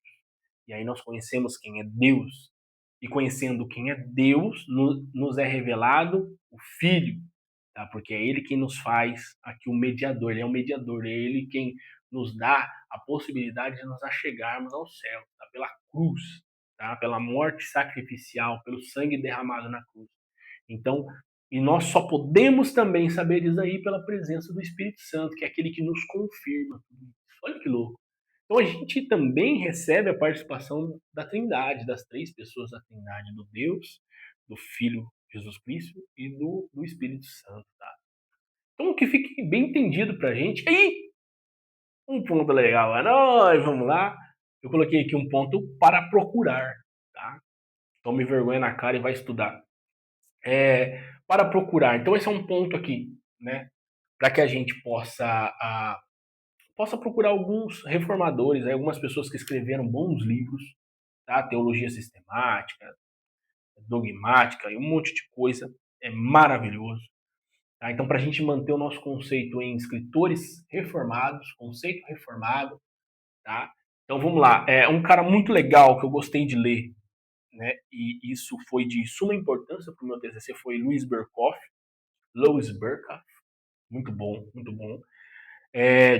E aí nós conhecemos quem é Deus. e conhecendo quem é Deus, nos é revelado o Filho, tá? Porque é ele quem nos faz aqui o mediador, ele é o mediador, é ele quem nos dá a possibilidade de nos achegarmos ao céu, tá? Pela cruz, tá? Pela morte sacrificial, pelo sangue derramado na cruz. Então, e nós só podemos também saber isso aí pela presença do Espírito Santo, que é aquele que nos confirma. Olha que louco. Então a gente também recebe a participação da Trindade, das três pessoas da Trindade, do Deus, do Filho Jesus Cristo e do Espírito Santo, tá? Então que fique bem entendido pra gente. E um ponto legal é nós, vamos lá. Eu coloquei aqui um ponto para procurar, tá? Tome vergonha na cara e vai estudar. Para procurar. Então esse é um ponto aqui, né? Para que a gente possa procurar alguns reformadores, algumas pessoas que escreveram bons livros, tá? Teologia sistemática, dogmática e um monte de coisa. É maravilhoso. Tá? Então, para a gente manter o nosso conceito em escritores reformados, conceito reformado, tá? Então vamos lá. É um cara muito legal que eu gostei de ler, né? E isso foi de suma importância para o meu TCC, foi Louis Berkhoff, muito bom, muito bom.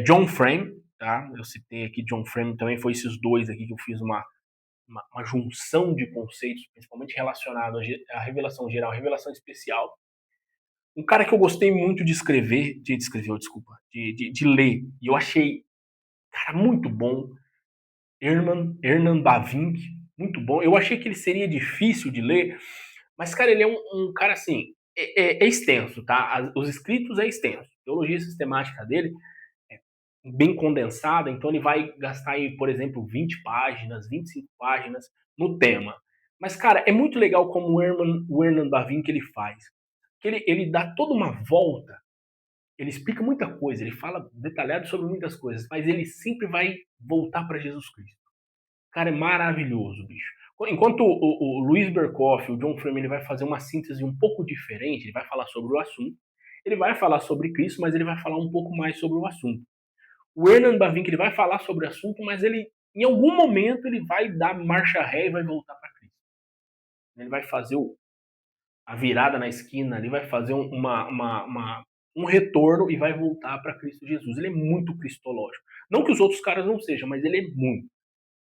John Frame, tá? Eu citei aqui John Frame também, foi esses dois aqui que eu fiz uma junção de conceitos, principalmente relacionado à revelação geral, à revelação especial. Um cara que eu gostei muito de escrever, desculpa, de ler, e eu achei, cara, muito bom, Herman Bavinck, muito bom. Eu achei que ele seria difícil de ler, mas, cara, ele é um cara, assim, é extenso, tá? Os escritos é extenso. A teologia sistemática dele é bem condensada, então ele vai gastar aí, por exemplo, 20 páginas, 25 páginas no tema. Mas, cara, é muito legal como o Herman Bavinck ele faz. Que ele dá toda uma volta, ele explica muita coisa, ele fala detalhado sobre muitas coisas, mas ele sempre vai voltar para Jesus Cristo. Cara, é maravilhoso, bicho. Enquanto o Luiz Berkoff, o John Frame, ele vai fazer uma síntese um pouco diferente, ele vai falar sobre o assunto, ele vai falar sobre Cristo, mas ele vai falar um pouco mais sobre o assunto. O Hernan Bavinck, ele vai falar sobre o assunto, mas ele, em algum momento, ele vai dar marcha ré e vai voltar para Cristo. Ele vai fazer a virada na esquina, ele vai fazer um retorno e vai voltar para Cristo Jesus. Ele é muito cristológico. Não que os outros caras não sejam, mas ele é muito.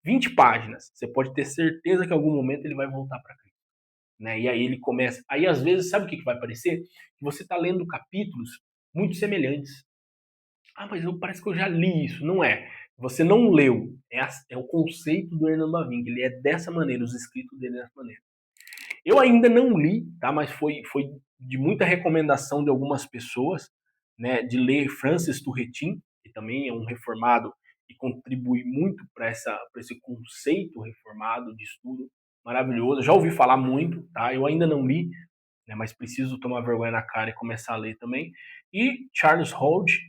20 páginas, você pode ter certeza que em algum momento ele vai voltar para Cristo. Né? E aí ele começa. Aí às vezes, sabe o que vai parecer? Que você está lendo capítulos muito semelhantes. Ah, mas parece que eu já li isso. Não é. Você não leu. É o conceito do Hernan Bavinck. Ele é dessa maneira, os escritos dele é dessa maneira. Eu ainda não li, tá? Mas foi de muita recomendação de algumas pessoas, né? De ler Francis Turretin, que também é um reformado e contribui muito para esse conceito reformado de estudo maravilhoso. Já ouvi falar muito, tá? Eu ainda não li, né? Mas preciso tomar vergonha na cara e começar a ler também. E Charles Hodge,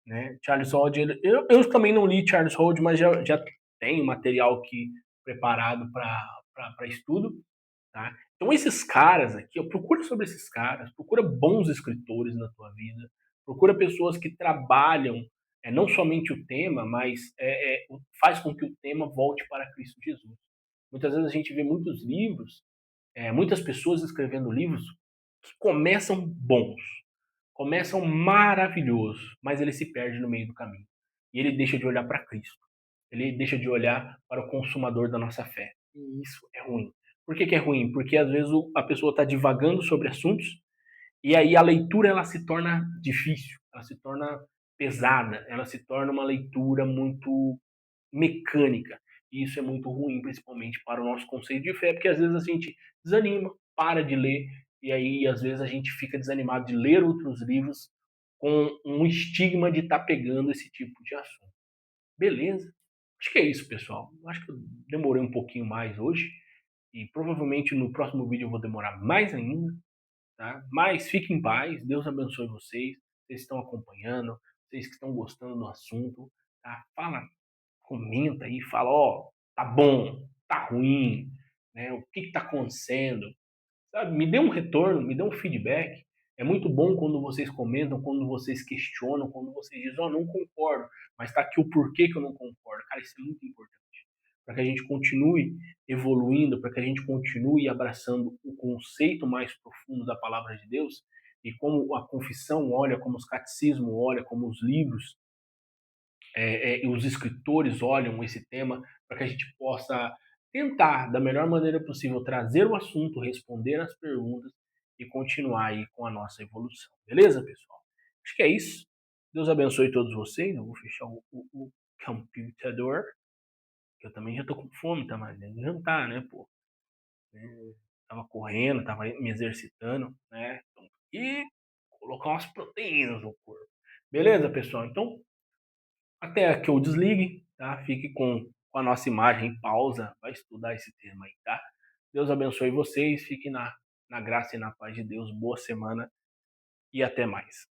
né? Charles Hodge, eu também não li Charles Hodge, mas já tenho material aqui preparado para estudo. Tá? Então esses caras aqui, procura sobre esses caras, procura bons escritores na tua vida, procura pessoas que trabalham não somente o tema, mas faz com que o tema volte para Cristo Jesus. Muitas vezes a gente vê muitos livros, muitas pessoas escrevendo livros que começam bons, começam maravilhosos, mas ele se perde no meio do caminho. E ele deixa de olhar para Cristo. Ele deixa de olhar para o consumador da nossa fé. E isso é ruim. Por que é ruim? Porque às vezes a pessoa está divagando sobre assuntos e aí a leitura ela se torna difícil, ela se torna pesada, ela se torna uma leitura muito mecânica. E isso é muito ruim, principalmente para o nosso conceito de fé, porque às vezes a gente desanima, para de ler, e aí às vezes a gente fica desanimado de ler outros livros com um estigma de estar pegando esse tipo de assunto. Beleza? Acho que é isso, pessoal. Acho que eu demorei um pouquinho mais hoje e provavelmente no próximo vídeo eu vou demorar mais ainda, tá? Mas fiquem em paz, Deus abençoe vocês, vocês estão acompanhando, vocês que estão gostando do assunto, tá? Comenta aí, fala, ó, tá bom, tá ruim, né? O que tá acontecendo? Sabe? Me dê um retorno, me dê um feedback. É muito bom quando vocês comentam, quando vocês questionam, quando vocês dizem, ó, não concordo, mas tá aqui o porquê que eu não concordo. Cara, isso é muito importante. para que a gente continue evoluindo, para que a gente continue abraçando o conceito mais profundo da palavra de Deus, e como a confissão olha, como os catecismos olham, como os livros e os escritores olham esse tema, para que a gente possa tentar, da melhor maneira possível, trazer o assunto, responder as perguntas e continuar aí com a nossa evolução. Beleza, pessoal? Acho que é isso. Deus abençoe todos vocês. Eu vou fechar o computador, que eu também já tô com fome, tá? Mas é de jantar, né, pô? Tava correndo, tava me exercitando, né? E colocar umas proteínas no corpo. Beleza, pessoal? Então, até que eu desligue, tá? Fique com a nossa imagem em pausa, vai estudar esse tema aí, tá? Deus abençoe vocês, fique na graça e na paz de Deus, boa semana e até mais.